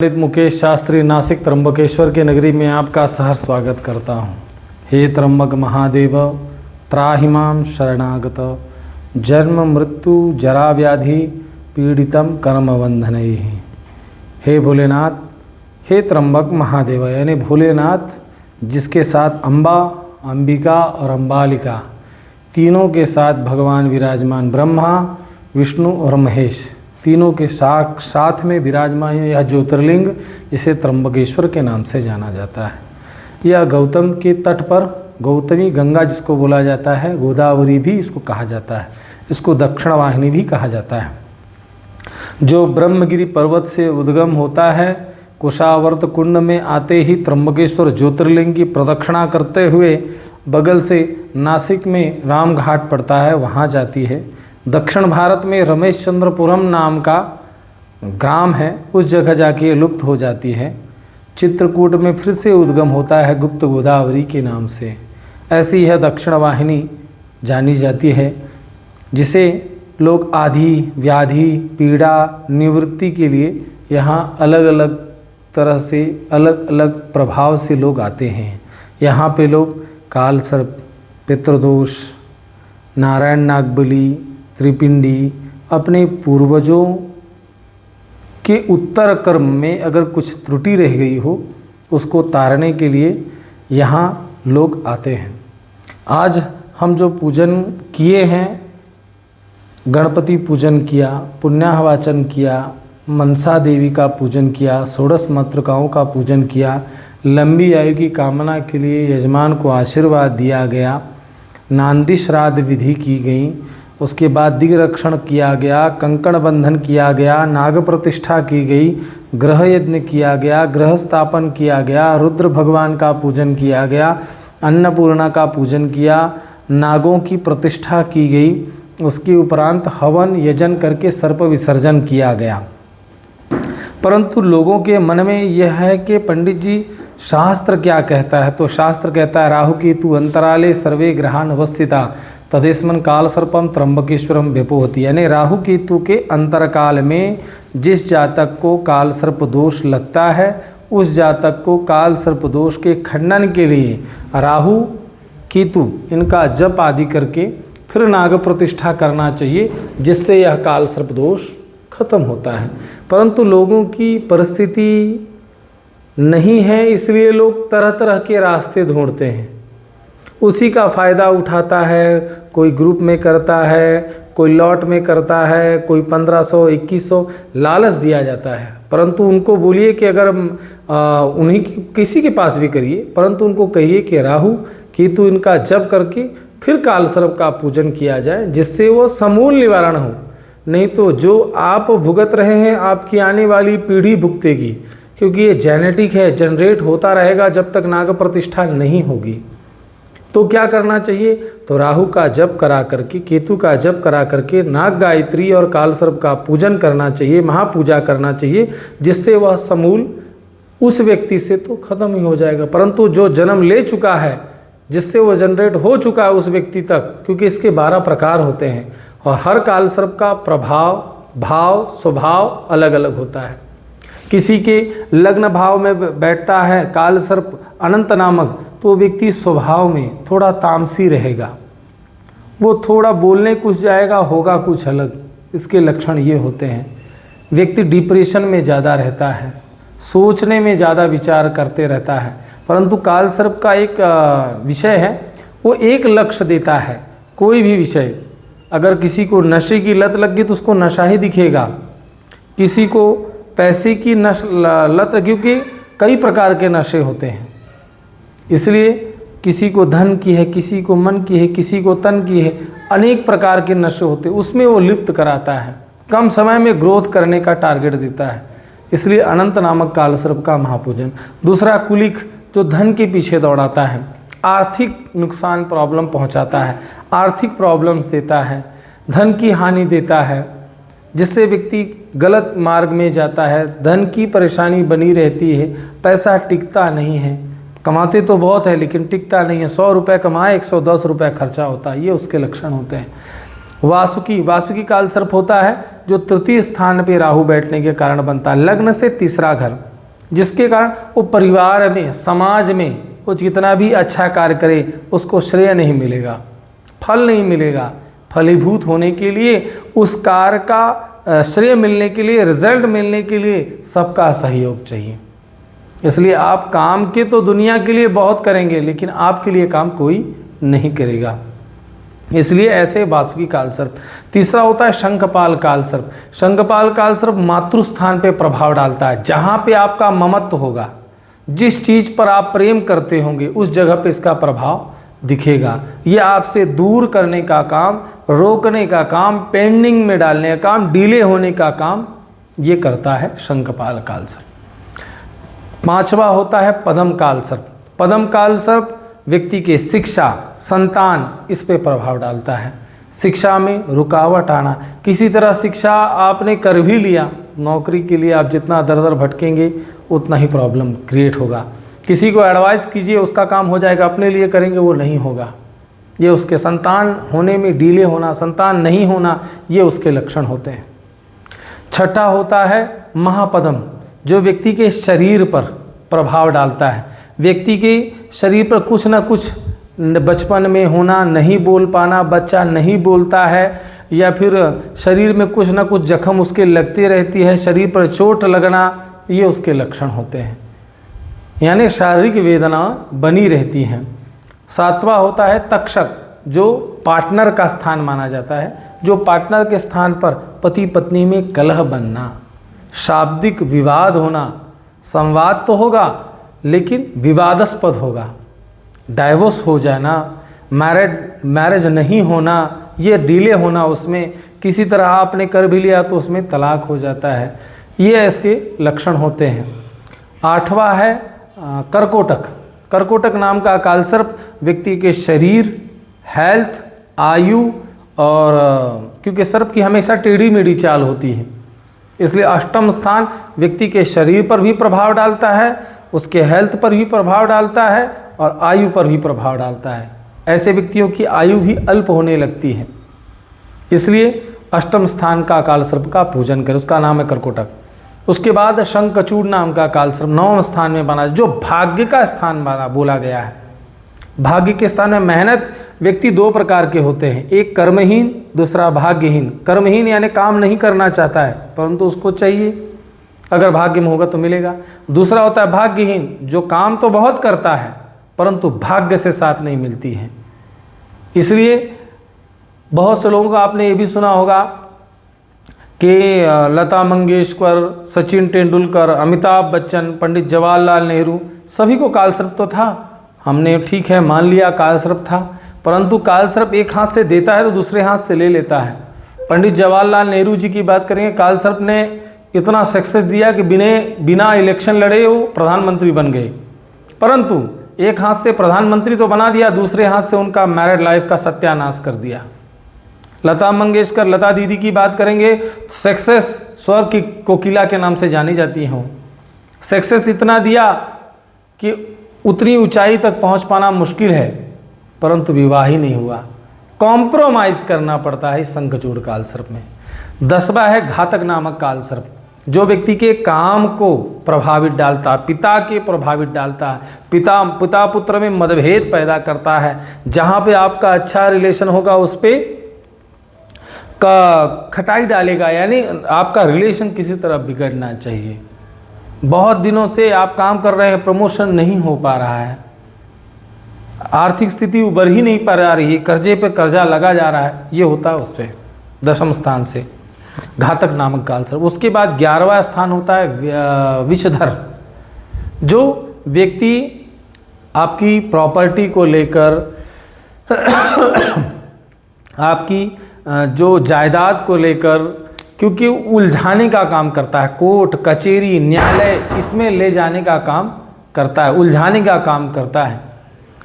पंडित मुकेश शास्त्री नासिक त्र्यंबकेश्वर के नगरी में आपका सहर्ष स्वागत करता हूँ। हे त्र्यंबक महादेव, त्राहि मां शरणागत, जन्म मृत्यु जरा व्याधि पीड़ितम कर्म बंधनैः। हे भोलेनाथ, हे त्र्यंबक महादेव यानी भोलेनाथ जिसके साथ अम्बा, अंबिका और अम्बालिका तीनों के साथ भगवान विराजमान, ब्रह्मा विष्णु और महेश तीनों के साथ में विराजमान यह ज्योतिर्लिंग जिसे त्र्यंबकेश्वर के नाम से जाना जाता है। यह गौतम के तट पर गौतमी गंगा जिसको बोला जाता है, गोदावरी भी इसको कहा जाता है, इसको दक्षिण वाहिनी भी कहा जाता है। जो ब्रह्मगिरि पर्वत से उद्गम होता है, कुशावर्त कुंड में आते ही त्र्यंबकेश्वर ज्योतिर्लिंग की प्रदक्षिणा करते हुए बगल से नासिक में राम घाट पड़ता है, वहाँ जाती है। दक्षिण भारत में रमेश चंद्रपुरम नाम का ग्राम है, उस जगह जाके लुप्त हो जाती है। चित्रकूट में फिर से उद्गम होता है गुप्त गोदावरी के नाम से। ऐसी यह दक्षिण वाहिनी जानी जाती है, जिसे लोग आदि व्याधि पीड़ा निवृत्ति के लिए यहाँ अलग अलग तरह से अलग अलग प्रभाव से लोग आते हैं। यहाँ पे लोग काल सर्प, पितृदोष, नारायण नागबली, त्रिपिंडी अपने पूर्वजों के उत्तर कर्म में अगर कुछ त्रुटि रह गई हो उसको तारने के लिए यहाँ लोग आते हैं। आज हम जो पूजन किए हैं, गणपति पूजन किया, पुण्याहवाचन किया, मनसा देवी का पूजन किया, षोडश मातृकाओं का पूजन किया, लंबी आयु की कामना के लिए यजमान को आशीर्वाद दिया गया, नांदी श्राद्ध विधि की गई, उसके बाद दिग्रक्षण किया गया, कंकण बंधन किया गया, नाग प्रतिष्ठा की गई, ग्रह यज्ञ किया गया, ग्रह स्थापन किया गया, रुद्र भगवान का पूजन किया गया, अन्नपूर्णा का पूजन किया, नागों की प्रतिष्ठा की गई। उसके उपरांत हवन यजन करके सर्प विसर्जन किया गया। परंतु लोगों के मन में यह है कि पंडित जी शास्त्र क्या कहता है, तो शास्त्र कहता है राहु केतु अंतराले सर्वे ग्रहान अवस्थिता तदेस्मन काल सर्पम त्र्यंबकेश्वरम व्यपोहति। यानी राहु केतु के अंतरकाल में जिस जातक को काल सर्प दोष लगता है, उस जातक को काल सर्प दोष के खंडन के लिए राहु केतु इनका जप आदि करके फिर नाग प्रतिष्ठा करना चाहिए, जिससे यह काल सर्प दोष खत्म होता है। परंतु लोगों की परिस्थिति नहीं है, इसलिए लोग तरह तरह के रास्ते ढूंढते हैं, उसी का फ़ायदा उठाता है। कोई ग्रुप में करता है, कोई लॉट में करता है, कोई 1500 2100 लालच दिया जाता है। परंतु उनको बोलिए कि अगर उन्हीं किसी के पास भी करिए, परंतु उनको कहिए कि राहु केतु इनका जप करके फिर काल सर्प का पूजन किया जाए, जिससे वो समूल निवारण हो। नहीं तो जो आप भुगत रहे हैं आपकी आने वाली पीढ़ी भुगतेगी, क्योंकि ये जेनेटिक है, जनरेट होता रहेगा जब तक नाग प्रतिष्ठा नहीं होगी। तो क्या करना चाहिए, तो राहु का जप करा करके, केतु का जप करा करके नाग गायत्री और काल सर्प का पूजन करना चाहिए, महापूजा करना चाहिए, जिससे वह समूल उस व्यक्ति से तो खत्म ही हो जाएगा। परंतु जो जन्म ले चुका है, जिससे वो जनरेट हो चुका है उस व्यक्ति तक, क्योंकि इसके 12 प्रकार होते हैं और हर काल सर्प का प्रभाव, भाव, स्वभाव अलग अलग होता है। किसी के लग्न भाव में बैठता है काल सर्प अनंत नामक, तो व्यक्ति स्वभाव में थोड़ा तामसी रहेगा, वो थोड़ा बोलने कुछ जाएगा, होगा कुछ अलग। इसके लक्षण ये होते हैं। व्यक्ति डिप्रेशन में ज़्यादा रहता है, सोचने में ज़्यादा विचार करते रहता है। परंतु काल सर्प का एक विषय है, वो एक लक्ष्य देता है। कोई भी विषय, अगर किसी को नशे की लत लग गई तो उसको नशा ही दिखेगा, किसी को पैसे की लत, क्योंकि कई प्रकार के नशे होते हैं, इसलिए किसी को धन की है, किसी को मन की है, किसी को तन की है, अनेक प्रकार के नशे होते हैं, उसमें वो लिप्त कराता है, कम समय में ग्रोथ करने का टारगेट देता है। इसलिए अनंत नामक काल सर्प का महापूजन। दूसरा कुलिक, जो धन के पीछे दौड़ाता है, आर्थिक नुकसान प्रॉब्लम पहुंचाता है, आर्थिक प्रॉब्लम्स देता है, धन की हानि देता है, जिससे व्यक्ति गलत मार्ग में जाता है, धन की परेशानी बनी रहती है, पैसा टिकता नहीं है, कमाते तो बहुत है लेकिन टिकता नहीं है। 100 रुपये कमाए 110 रुपये खर्चा होता है, ये उसके लक्षण होते हैं। वासुकी काल सर्प होता है जो तृतीय स्थान पे राहु बैठने के कारण बनता है। लग्न से तीसरा घर, जिसके कारण वो परिवार में, समाज में वो जितना भी अच्छा कार्य करे उसको श्रेय नहीं मिलेगा, फल नहीं मिलेगा। फलीभूत होने के लिए, उस कार्य का श्रेय मिलने के लिए, रिजल्ट मिलने के लिए सबका सहयोग चाहिए। इसलिए आप काम के तो दुनिया के लिए बहुत करेंगे, लेकिन आपके लिए काम कोई नहीं करेगा। इसलिए ऐसे वासुकी काल सर्प। तीसरा होता है शंखपाल काल सर्प। शंखपाल काल सर्प मातृस्थान पे प्रभाव डालता है। जहाँ पे आपका ममत्व होगा, जिस चीज़ पर आप प्रेम करते होंगे, उस जगह पे इसका प्रभाव दिखेगा। ये आपसे दूर करने का काम, रोकने का काम, पेंडिंग में डालने का काम, डिले होने का काम ये करता है शंखपाल काल सर्प। पांचवा होता है पद्म काल सर्प। पद्म काल सर्प व्यक्ति के शिक्षा, संतान, इस पे प्रभाव डालता है। शिक्षा में रुकावट आना, किसी तरह शिक्षा आपने कर भी लिया, नौकरी के लिए आप जितना दर दर भटकेंगे उतना ही प्रॉब्लम क्रिएट होगा। किसी को एडवाइस कीजिए, उसका काम हो जाएगा, अपने लिए करेंगे वो नहीं होगा। ये उसके संतान होने में डिले होना, संतान नहीं होना, ये उसके लक्षण होते हैं। छठा होता है महापद्म, जो व्यक्ति के शरीर पर प्रभाव डालता है। व्यक्ति के शरीर पर कुछ ना कुछ बचपन में होना, नहीं बोल पाना, बच्चा नहीं बोलता है, या फिर शरीर में कुछ ना कुछ जख्म उसके लगती रहती है, शरीर पर चोट लगना, ये उसके लक्षण होते हैं, यानी शारीरिक वेदना बनी रहती हैं। सातवां होता है तक्षक, जो पार्टनर का स्थान माना जाता है, जो पार्टनर के स्थान पर पति पत्नी में कलह बनना, शाब्दिक विवाद होना। संवाद तो होगा लेकिन विवादास्पद होगा, डाइवोर्स हो जाना, मैरिज नहीं होना, ये डिले होना, उसमें किसी तरह आपने कर भी लिया तो उसमें तलाक हो जाता है, ये इसके लक्षण होते हैं। आठवां है कर्कोटक। कर्कोटक नाम का काल सर्प व्यक्ति के शरीर, हेल्थ, आयु, और क्योंकि सर्प की हमेशा टेढ़ी मेढ़ी चाल होती है, इसलिए अष्टम स्थान व्यक्ति के शरीर पर भी प्रभाव डालता है, उसके हेल्थ पर भी प्रभाव डालता है और आयु पर भी प्रभाव डालता है। ऐसे व्यक्तियों की आयु भी अल्प होने लगती है, इसलिए अष्टम स्थान का काल सर्प का पूजन करें, उसका नाम है कर्कोटक। उसके बाद शंखचूड़ नाम का काल सर्प नवम स्थान में बना, जो भाग्य का स्थान बना बोला गया है। भाग्य के स्थान में मेहनत, व्यक्ति दो प्रकार के होते हैं, एक कर्महीन, दूसरा भाग्यहीन। कर्महीन यानी काम नहीं करना चाहता है परंतु उसको चाहिए, अगर भाग्य में होगा तो मिलेगा। दूसरा होता है भाग्यहीन, जो काम तो बहुत करता है परंतु भाग्य से साथ नहीं मिलती है। इसलिए बहुत से लोगों का आपने ये भी सुना होगा कि लता मंगेशकर, सचिन तेंदुलकर, अमिताभ बच्चन, पंडित जवाहरलाल नेहरू, सभी को काल सर्प तो था। हमने ठीक है मान लिया काल सर्प था, परंतु काल सर्प एक हाथ से देता है तो दूसरे हाथ से ले लेता है। पंडित जवाहरलाल नेहरू जी की बात करेंगे, काल सर्प ने इतना सक्सेस दिया कि बिना इलेक्शन लड़े वो प्रधानमंत्री बन गए, परंतु एक हाथ से प्रधानमंत्री तो बना दिया, दूसरे हाथ से उनका मैरिड लाइफ का सत्यानाश कर दिया। लता मंगेशकर, लता दीदी की बात करेंगे, सक्सेस स्वर्ग की कोकिला के नाम से जानी जाती हैं। सक्सेस इतना दिया कि उतनी ऊंचाई तक पहुंच पाना मुश्किल है, परंतु विवाह ही नहीं हुआ। कॉम्प्रोमाइज करना पड़ता है इस शंखचूड़ काल सर्प में। 10वां है घातक नामक काल सर्प, जो व्यक्ति के काम को प्रभावित डालता, पिता के प्रभावित डालता है, पिता पुत्र में मतभेद पैदा करता है। जहाँ पे आपका अच्छा रिलेशन होगा उस पर का खटाई डालेगा, यानी आपका रिलेशन किसी तरह बिगड़ना चाहिए। बहुत दिनों से आप काम कर रहे हैं, प्रमोशन नहीं हो पा रहा है, आर्थिक स्थिति उबर ही नहीं पा रही है, कर्जे पे कर्जा लगा जा रहा है, ये होता है उस पर 10वें स्थान से घातक नामक काल सर्प। उसके बाद 11वां स्थान होता है विषधर, जो व्यक्ति आपकी प्रॉपर्टी को लेकर आपकी जो जायदाद को लेकर, क्योंकि उलझाने का काम करता है, कोर्ट कचहरी न्यायालय इसमें ले जाने का काम करता है, उलझाने का काम करता है।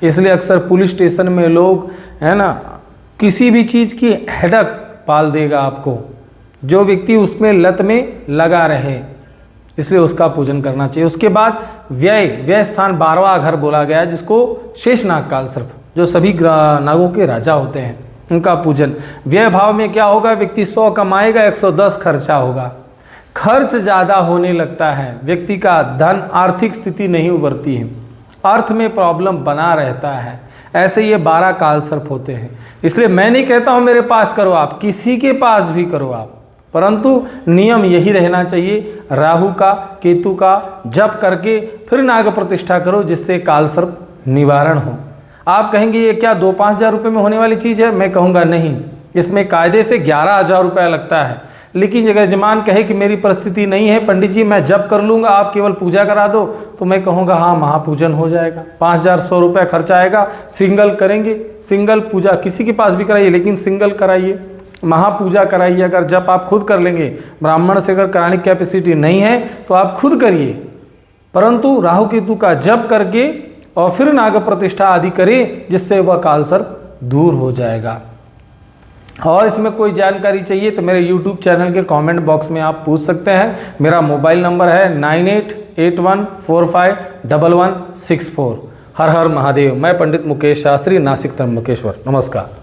इसलिए अक्सर पुलिस स्टेशन में लोग है ना, किसी भी चीज़ की हेडक पाल देगा आपको, जो व्यक्ति उसमें लत में लगा रहे, इसलिए उसका पूजन करना चाहिए। उसके बाद व्यय स्थान 12वां घर बोला गया है, जिसको शेषनाग काल सर्प, जो सभी नागों के राजा होते हैं, उनका पूजन। व्यय भाव में क्या होगा, व्यक्ति 100 कमाएगा 110 खर्चा होगा, खर्च ज़्यादा होने लगता है, व्यक्ति का धन आर्थिक स्थिति नहीं उभरती है, अर्थ में प्रॉब्लम बना रहता है। ऐसे ये 12 काल सर्प होते हैं। इसलिए मैं नहीं कहता हूँ मेरे पास करो, आप किसी के पास भी करो आप, परंतु नियम यही रहना चाहिए, राहु का केतु का जप करके फिर नाग प्रतिष्ठा करो, जिससे काल सर्प निवारण हो। आप कहेंगे ये क्या 2-5 हज़ार रुपये में होने वाली चीज़ है? मैं कहूँगा नहीं, इसमें कायदे से 11,000 रुपया लगता है। लेकिन अगर यजमान कहे कि मेरी परिस्थिति नहीं है पंडित जी, मैं जप कर लूँगा, आप केवल पूजा करा दो, तो मैं कहूँगा हाँ महापूजन हो जाएगा। 5,100 रुपया खर्चा आएगा, सिंगल करेंगे, सिंगल पूजा किसी के पास भी कराइए, लेकिन सिंगल कराइए, महापूजा कराइए। अगर जप आप खुद कर लेंगे, ब्राह्मण से अगर कराने की कैपेसिटी नहीं है तो आप खुद करिए, परंतु राहु केतु का जप करके और फिर नाग प्रतिष्ठा आदि करें, जिससे वह काल सर्प दूर हो जाएगा। और इसमें कोई जानकारी चाहिए तो मेरे YouTube चैनल के कमेंट बॉक्स में आप पूछ सकते हैं। मेरा मोबाइल नंबर है 9881451164। हर हर महादेव। मैं पंडित मुकेश शास्त्री, नासिक त्र्यंबकेश्वर। नमस्कार।